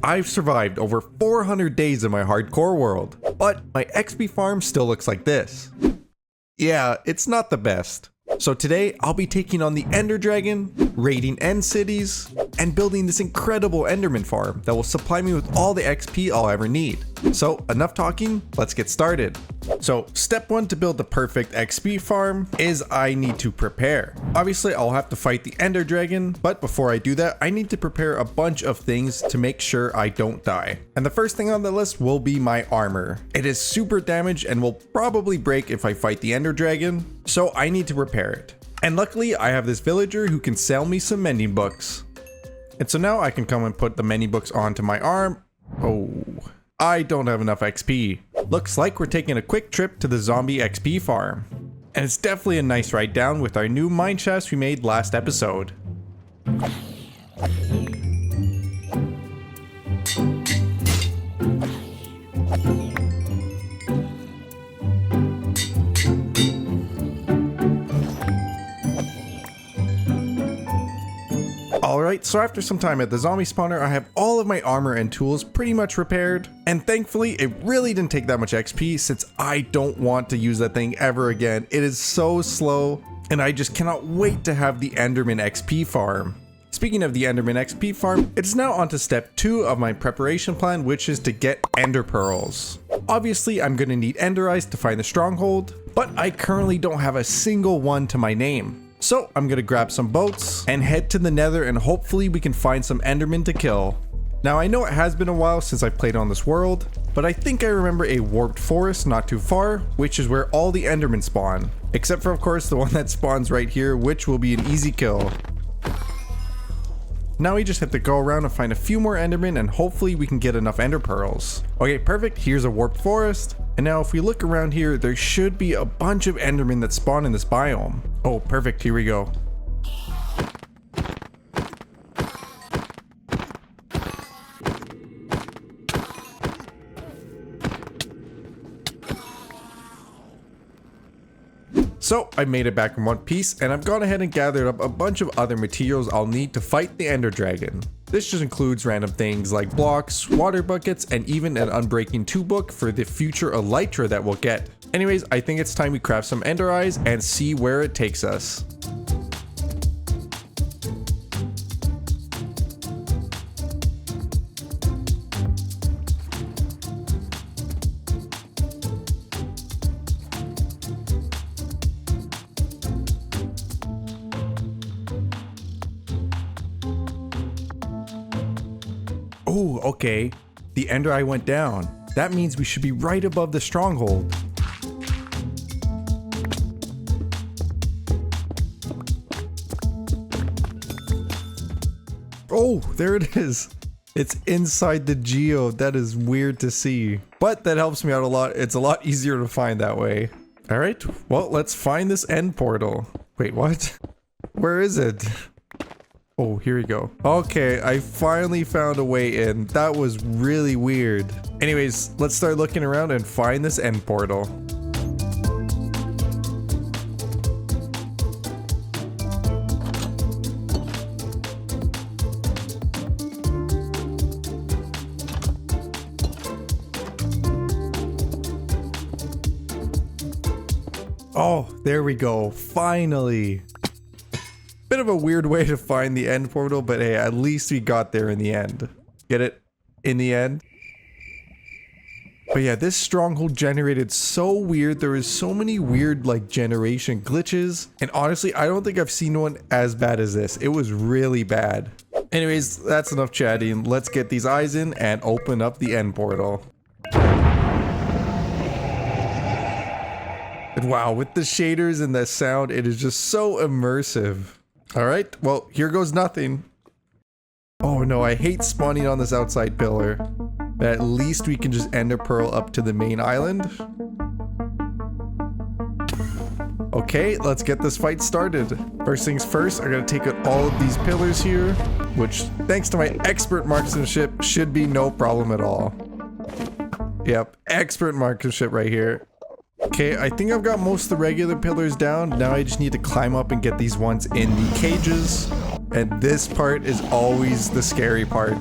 I've survived over 400 days in my hardcore world, but my XP farm still looks like this. Yeah, it's not the best. So today, I'll be taking on the Ender Dragon, raiding End Cities, and building this incredible Enderman farm that will supply me with all the XP I'll ever need. So enough talking, let's get started. So step 1 to build the perfect XP farm is I need to prepare. Obviously I'll have to fight the Ender Dragon, but before I do that, I need to prepare a bunch of things to make sure I don't die. And the first thing on the list will be my armor. It is super damaged and will probably break if I fight the Ender Dragon, so I need to repair it. And luckily I have this villager who can sell me some mending books. And so now I can come and put the mending books onto my arm. Oh, I don't have enough XP. Looks like we're taking a quick trip to the zombie XP farm. And it's definitely a nice ride down with our new mine shafts we made last episode. Alright, so after some time at the zombie spawner, I have all of my armor and tools pretty much repaired. And thankfully, it really didn't take that much XP since I don't want to use that thing ever again. It is so slow, and I just cannot wait to have the Enderman XP farm. Speaking of the Enderman XP farm, it's now on to step 2 of my preparation plan, which is to get Ender Pearls. Obviously, I'm going to need Ender Eyes to find the stronghold, but I currently don't have a single one to my name. So I'm gonna grab some boats and head to the Nether, and hopefully we can find some Endermen to kill. Now I know it has been a while since I've played on this world, but I think I remember a warped forest not too far, which is where all the Endermen spawn. Except for of course the one that spawns right here, which will be an easy kill. Now we just have to go around and find a few more Endermen, and hopefully we can get enough Ender Pearls. Okay, perfect, here's a warped forest. And now if we look around here, there should be a bunch of Endermen that spawn in this biome. Oh, perfect, here we go. So I made it back in one piece, and I've gone ahead and gathered up a bunch of other materials I'll need to fight the Ender Dragon. This just includes random things like blocks, water buckets, and even an Unbreaking 2 book for the future elytra that we'll get. Anyways, I think it's time we craft some Ender Eyes and see where it takes us. Oh, okay. The Ender Eye went down. That means we should be right above the stronghold. Oh, there it is. It's inside the geode. That is weird to see, but that helps me out a lot. It's a lot easier to find that way. All right, well, let's find this end portal. Wait, what? Where is it? Oh, here we go. Okay, I finally found a way in. That was really weird. Anyways, let's start looking around and find this end portal. Oh, there we go. Finally. Bit of a weird way to find the end portal, but hey, at least we got there in the end. Get it? In the end? But yeah, this stronghold generated so weird. There is so many weird like generation glitches, and honestly, I don't think I've seen one as bad as this. It was really bad. Anyways, that's enough chatting. Let's get these eyes in and open up the end portal. And wow, with the shaders and the sound, it is just so immersive. Alright, well, here goes nothing. Oh no, I hate spawning on this outside pillar. But at least we can just ender pearl up to the main island. Okay, let's get this fight started. First things first, I gotta take out all of these pillars here, which, thanks to my expert marksmanship, should be no problem at all. Yep, expert marksmanship right here. Okay, I think I've got most of the regular pillars down. Now I just need to climb up and get these ones in the cages. And this part is always the scary part.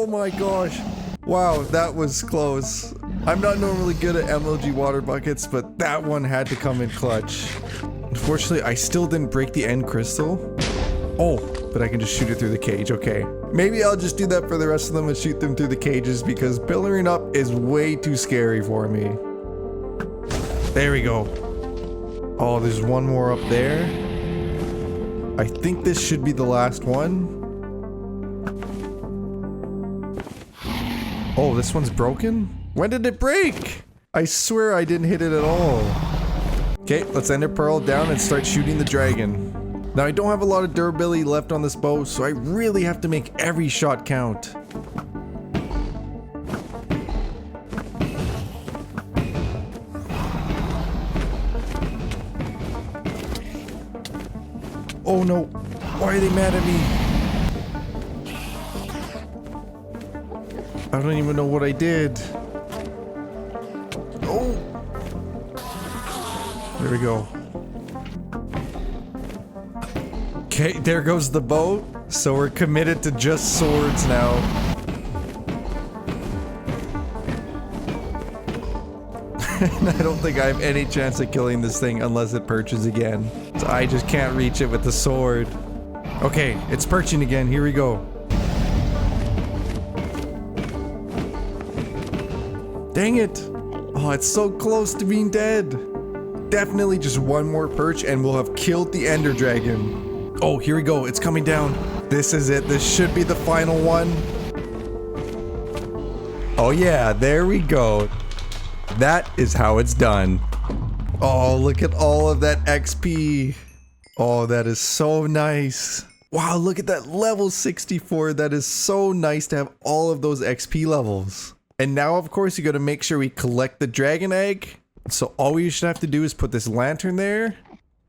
Oh my gosh. Wow, that was close. I'm not normally good at MLG water buckets, but that one had to come in clutch. Unfortunately, I still didn't break the end crystal. Oh, but I can just shoot it through the cage, okay. Maybe I'll just do that for the rest of them and shoot them through the cages because pillaring up is way too scary for me. There we go. Oh, there's one more up there. I think this should be the last one. Oh, this one's broken? When did it break? I swear I didn't hit it at all. Okay, let's Ender Pearl down and start shooting the dragon. Now, I don't have a lot of durability left on this bow, so I really have to make every shot count. Oh no, why are they mad at me? I don't even know what I did. Oh! There we go. Okay, there goes the bow. So we're committed to just swords now. And I don't think I have any chance of killing this thing unless it perches again. So I just can't reach it with the sword. Okay, it's perching again. Here we go. Dang it. Oh, it's so close to being dead. Definitely just one more perch and we'll have killed the Ender Dragon. Oh, here we go. It's coming down. This is it. This should be the final one. Oh yeah, there we go. That is how it's done. Oh, look at all of that XP. Oh, that is so nice. Wow, look at that level 64. That is so nice to have all of those XP levels. And now, of course, you got to make sure we collect the dragon egg. So all we should have to do is put this lantern there.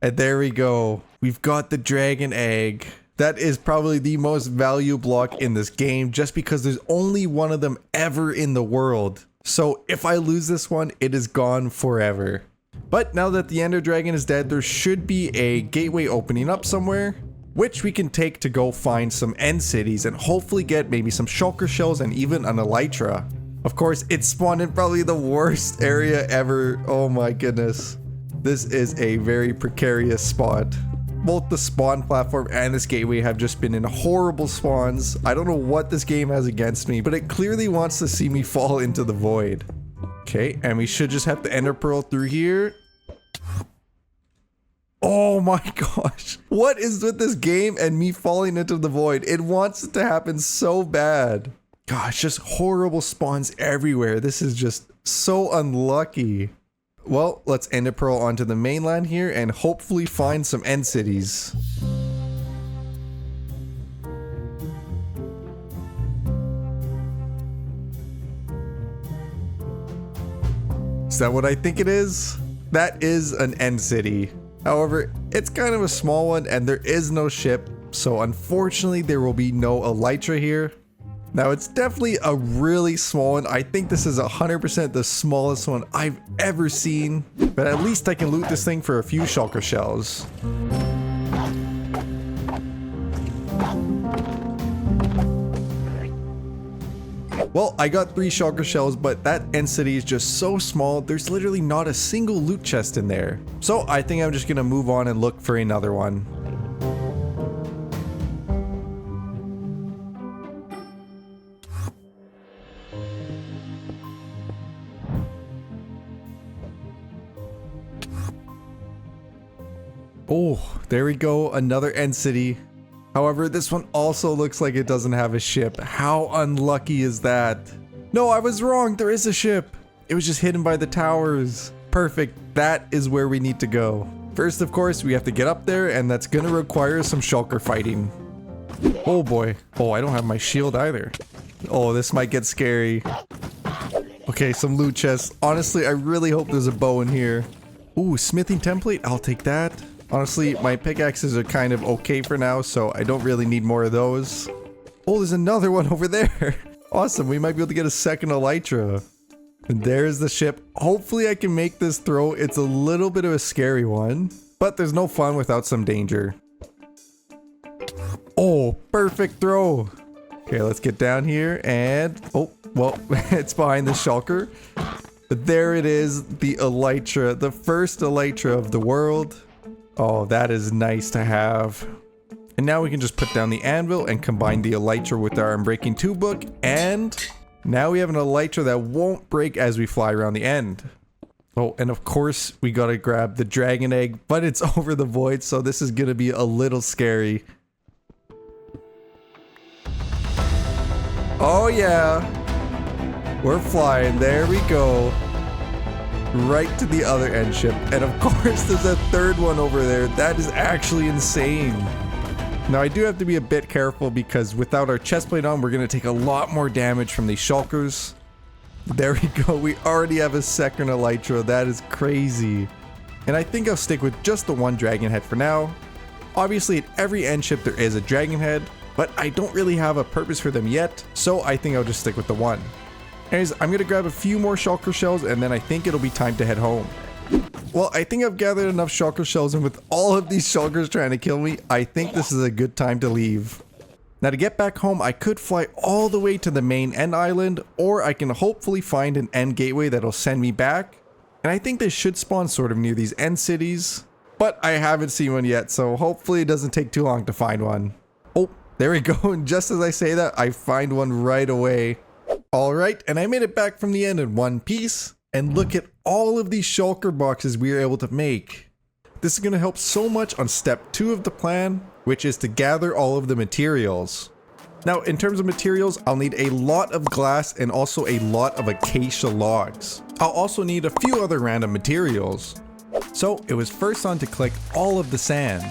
And there we go. We've got the dragon egg. That is probably the most valuable block in this game just because there's only one of them ever in the world. So if I lose this one, it is gone forever. But now that the Ender Dragon is dead, there should be a gateway opening up somewhere, which we can take to go find some end cities and hopefully get maybe some shulker shells and even an elytra. Of course, it spawned in probably the worst area ever. Oh my goodness. This is a very precarious spot. Both the spawn platform and this gateway have just been in horrible spawns. I don't know what this game has against me, but it clearly wants to see me fall into the void. Okay, and we should just have to Ender Pearl through here. Oh my gosh. What is with this game and me falling into the void? It wants it to happen so bad. Gosh, just horrible spawns everywhere. This is just so unlucky. Well, let's Ender Pearl onto the mainland here and hopefully find some end cities. Is that what I think it is? That is an end city. However, it's kind of a small one and there is no ship, so unfortunately there will be no elytra here. Now it's definitely a really small one. I think this is 100% the smallest one I've ever seen, but at least I can loot this thing for a few shulker shells. Well, I got 3 shulker shells, but that end city is just so small, there's literally not a single loot chest in there. So I think I'm just gonna move on and look for another one. Oh, there we go, another end city. However, this one also looks like it doesn't have a ship. How unlucky is that? No, I was wrong, there is a ship. It was just hidden by the towers. Perfect, that is where we need to go. First, of course, we have to get up there, and that's gonna require some shulker fighting. Oh boy. Oh, I don't have my shield either. Oh, this might get scary. Okay, some loot chests. Honestly, I really hope there's a bow in here. Ooh, smithing template, I'll take that. Honestly, my pickaxes are kind of okay for now, so I don't really need more of those. Oh, there's another one over there. Awesome, we might be able to get a second elytra. And there's the ship. Hopefully I can make this throw. It's a little bit of a scary one, but there's no fun without some danger. Oh, perfect throw. Okay, let's get down here and... oh, well, it's behind the shulker. But there it is, the elytra, the first elytra of the world. Oh, that is nice to have. And now we can just put down the anvil and combine the elytra with our unbreaking 2 book, and now we have an elytra that won't break as we fly around the end. Oh, and of course we gotta grab the dragon egg, but it's over the void, so this is gonna be a little scary. Oh yeah, we're flying, there we go. Right to the other end ship, and of course there's a third one over there. That is actually insane. Now I do have to be a bit careful because without our chestplate on, we're going to take a lot more damage from these shulkers. There we go, we already have a second elytra, that is crazy. And I think I'll stick with just the one dragon head for now. Obviously at every end ship there is a dragon head, but I don't really have a purpose for them yet, so I think I'll just stick with the one. Anyways, I'm going to grab a few more shulker shells and then I think it'll be time to head home. Well, I think I've gathered enough shulker shells, and with all of these shulkers trying to kill me, I think this is a good time to leave. Now to get back home, I could fly all the way to the main end island, or I can hopefully find an end gateway that'll send me back. And I think they should spawn sort of near these end cities, but I haven't seen one yet, so hopefully it doesn't take too long to find one. Oh, there we go, and just as I say that, I find one right away. Alright, and I made it back from the end in one piece. And look at all of these shulker boxes we were able to make. This is going to help so much on step 2 of the plan, which is to gather all of the materials. Now, in terms of materials, I'll need a lot of glass and also a lot of acacia logs. I'll also need a few other random materials. So it was first on to collect all of the sand.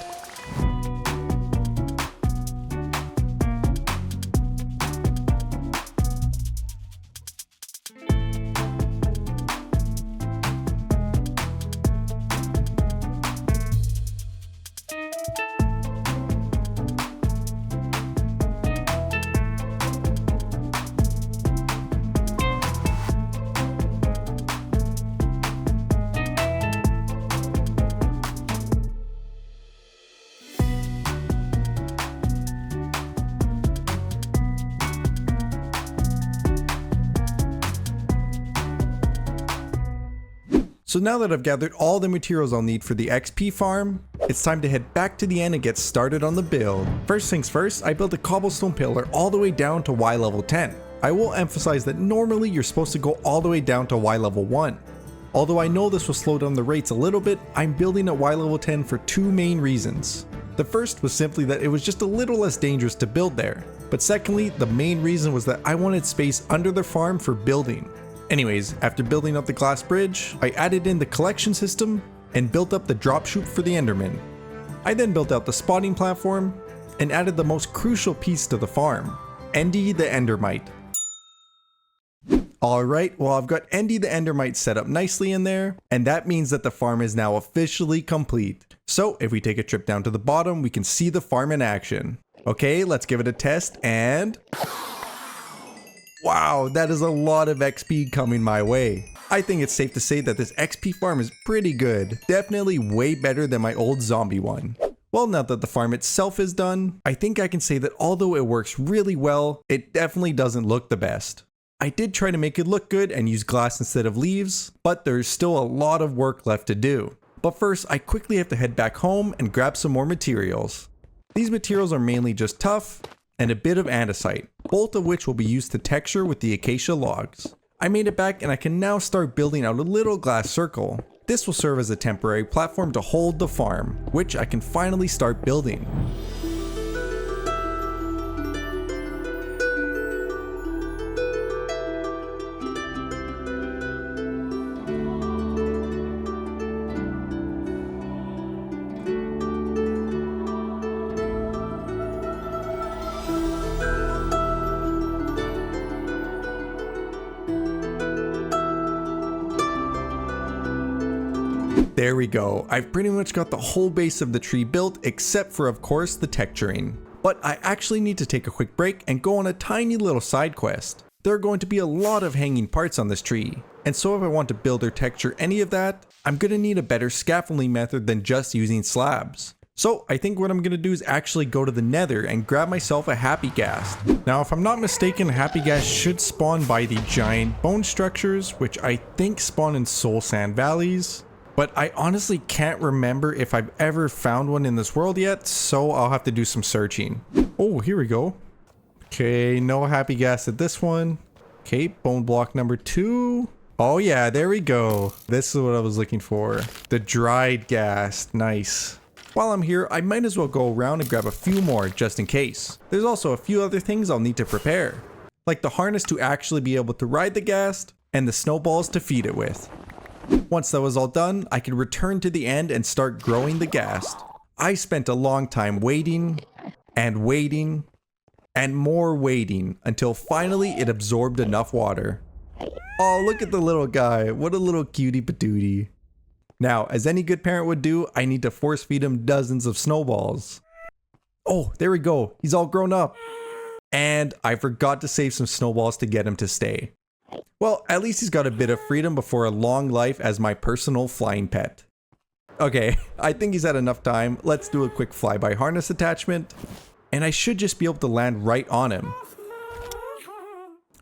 So now that I've gathered all the materials I'll need for the XP farm, it's time to head back to the end and get started on the build. First things first, I built a cobblestone pillar all the way down to Y level 10. I will emphasize that normally you're supposed to go all the way down to Y level 1. Although I know this will slow down the rates a little bit, I'm building at Y level 10 for 2 main reasons. The first was simply that it was just a little less dangerous to build there. But secondly, the main reason was that I wanted space under the farm for building. Anyways, after building up the glass bridge, I added in the collection system and built up the drop chute for the Enderman. I then built out the spotting platform and added the most crucial piece to the farm, Endy the Endermite. Alright, well I've got Endy the Endermite set up nicely in there, and that means that the farm is now officially complete. So if we take a trip down to the bottom, we can see the farm in action. Okay, let's give it a test and... wow, that is a lot of XP coming my way. I think it's safe to say that this XP farm is pretty good. Definitely way better than my old zombie one. Well, now that the farm itself is done, I think I can say that although it works really well, it definitely doesn't look the best. I did try to make it look good and use glass instead of leaves, but there's still a lot of work left to do. But first, I quickly have to head back home and grab some more materials. These materials are mainly just tuff and a bit of andesite, both of which will be used to texture with the acacia logs. I made it back and I can now start building out a little glass circle. This will serve as a temporary platform to hold the farm, which I can finally start building. There we go. I've pretty much got the whole base of the tree built, except for of course the texturing. But I actually need to take a quick break and go on a tiny little side quest. There are going to be a lot of hanging parts on this tree, and so if I want to build or texture any of that, I'm going to need a better scaffolding method than just using slabs. So I think what I'm gonna do is actually go to the nether and grab myself a happy ghast. Now if I'm not mistaken, happy ghast should spawn by the giant bone structures, which I think spawn in soul sand valleys. But I honestly can't remember if I've ever found one in this world yet, so I'll have to do some searching. Oh, here we go. Okay, no happy ghast at this one. Okay, bone block number 2. Oh yeah, there we go. This is what I was looking for. The dried ghast, nice. While I'm here, I might as well go around and grab a few more just in case. There's also a few other things I'll need to prepare, like the harness to actually be able to ride the ghast and the snowballs to feed it with. Once that was all done, I could return to the end and start growing the ghast. I spent a long time waiting and waiting and more waiting until finally it absorbed enough water. Oh, look at the little guy. What a little cutie patootie. Now, as any good parent would do, I need to force feed him dozens of snowballs. Oh, there we go. He's all grown up. And I forgot to save some snowballs to get him to stay. Well, at least he's got a bit of freedom before a long life as my personal flying pet. Okay, I think he's had enough time. Let's do a quick flyby harness attachment. And I should just be able to land right on him.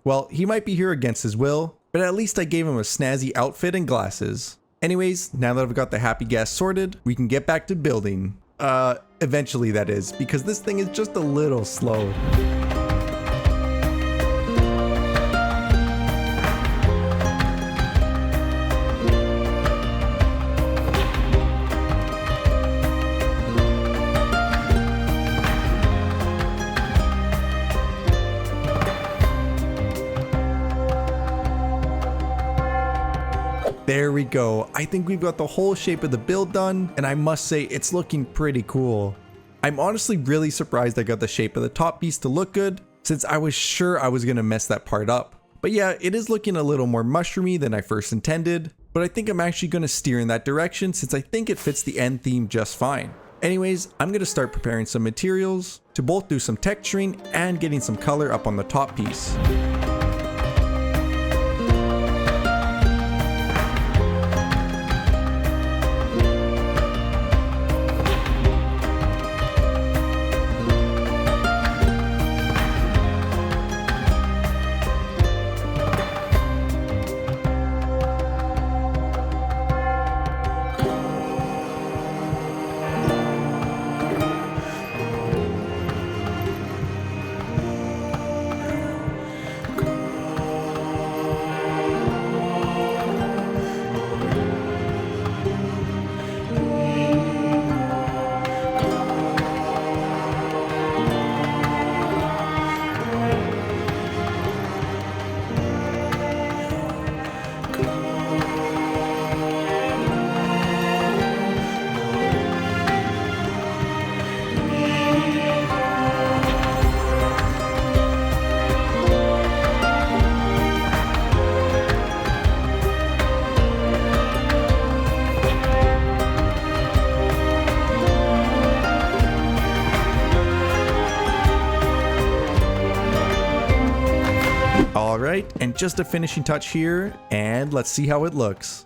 Well, he might be here against his will, but at least I gave him a snazzy outfit and glasses. Anyways, now that I've got the happy ghast sorted, we can get back to building. Eventually that is, because this thing is just a little slow. There we go. I think we've got the whole shape of the build done, and I must say it's looking pretty cool. I'm honestly really surprised I got the shape of the top piece to look good, since I was sure I was gonna mess that part up. But yeah, it is looking a little more mushroomy than I first intended, but I think I'm actually gonna steer in that direction since I think it fits the end theme just fine. Anyways, I'm gonna start preparing some materials to both do some texturing and getting some color up on the top piece. Alright, and just a finishing touch here, and let's see how it looks.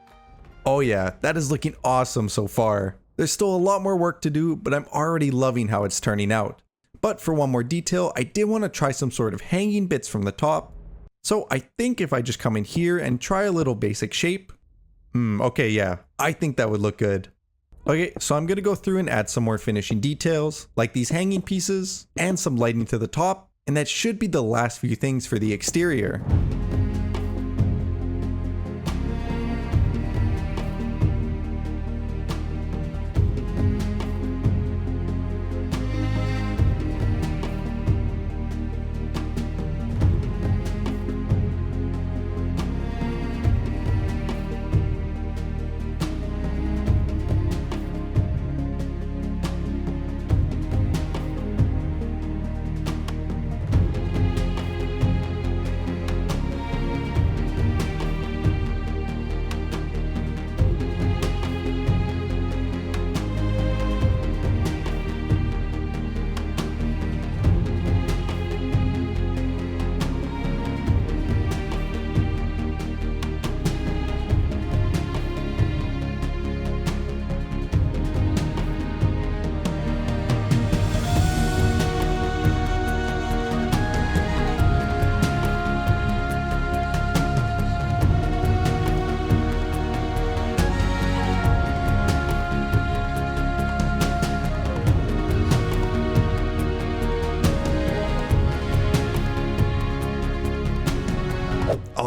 Oh yeah, that is looking awesome so far. There's still a lot more work to do, but I'm already loving how it's turning out. But for one more detail, I did want to try some sort of hanging bits from the top. So I think if I just come in here and try a little basic shape. Okay, yeah, I think that would look good. Okay, so I'm gonna go through and add some more finishing details, like these hanging pieces, and some lighting to the top, and that should be the last few things for the exterior.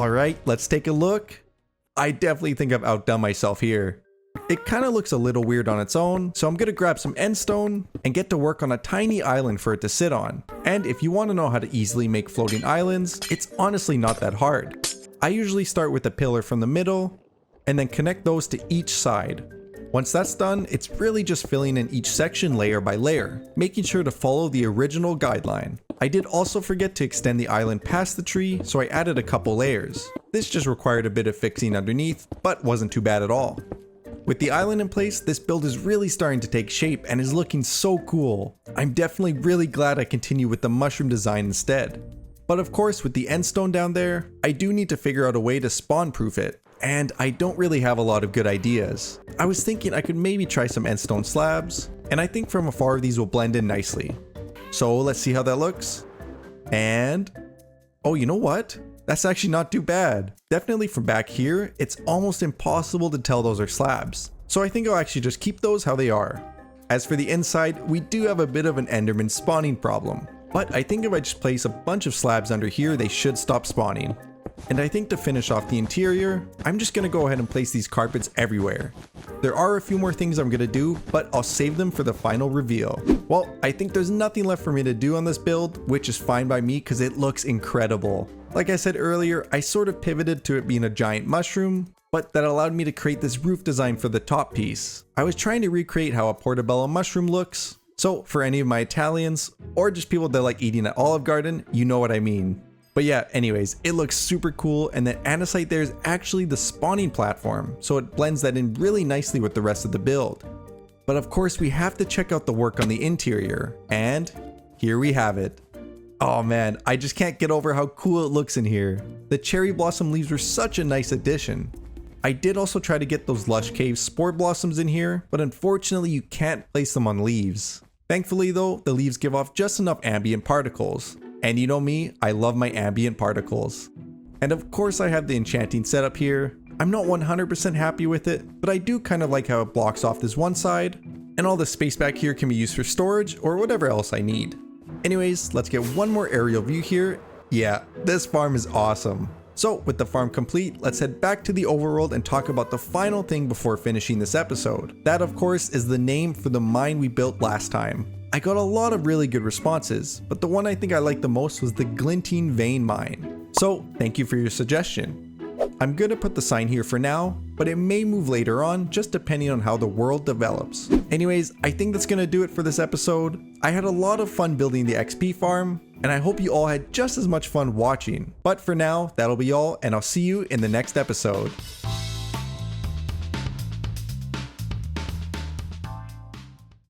Alright, let's take a look. I definitely think I've outdone myself here. It kind of looks a little weird on its own, so I'm gonna grab some endstone and get to work on a tiny island for it to sit on. And if you want to know how to easily make floating islands, it's honestly not that hard. I usually start with a pillar from the middle and then connect those to each side. Once that's done, it's really just filling in each section layer by layer, making sure to follow the original guideline. I did also forget to extend the island past the tree, so I added a couple layers. This just required a bit of fixing underneath, but wasn't too bad at all. With the island in place, this build is really starting to take shape and is looking so cool. I'm definitely really glad I continue with the mushroom design instead. But of course, with the endstone down there, I do need to figure out a way to spawn proof it. And I don't really have a lot of good ideas. I was thinking I could maybe try some endstone slabs, and I think from afar these will blend in nicely. So let's see how that looks. And oh, you know what? That's actually not too bad. Definitely from back here, it's almost impossible to tell those are slabs. So I think I'll actually just keep those how they are. As for the inside, we do have a bit of an Enderman spawning problem. But I think if I just place a bunch of slabs under here, they should stop spawning. And I think to finish off the interior, I'm just gonna go ahead and place these carpets everywhere. There are a few more things I'm gonna do, but I'll save them for the final reveal. Well, I think there's nothing left for me to do on this build, which is fine by me because it looks incredible. Like I said earlier, I sort of pivoted to it being a giant mushroom, but that allowed me to create this roof design for the top piece. I was trying to recreate how a portobello mushroom looks, so for any of my Italians, or just people that like eating at Olive Garden, you know what I mean. But yeah, anyways, it looks super cool, and that andesite there is actually the spawning platform, so it blends that in really nicely with the rest of the build. But of course, we have to check out the work on the interior, and here we have it. Oh man, I just can't get over how cool it looks in here. The cherry blossom leaves were such a nice addition. I did also try to get those lush cave spore blossoms in here, but unfortunately you can't place them on leaves. Thankfully though, the leaves give off just enough ambient particles. And you know me, I love my ambient particles. And of course I have the enchanting setup here. I'm not 100% happy with it, but I do kind of like how it blocks off this one side, and all the space back here can be used for storage or whatever else I need. Anyways, let's get one more aerial view here. Yeah, this farm is awesome. So with the farm complete, let's head back to the overworld and talk about the final thing before finishing this episode. That of course is the name for the mine we built last time. I got a lot of really good responses, but the one I think I liked the most was the Glinting Vein Mine. So thank you for your suggestion. I'm gonna put the sign here for now, but it may move later on, just depending on how the world develops. Anyways, I think that's gonna do it for this episode. I had a lot of fun building the XP farm, and I hope you all had just as much fun watching. But for now, that'll be all, and I'll see you in the next episode.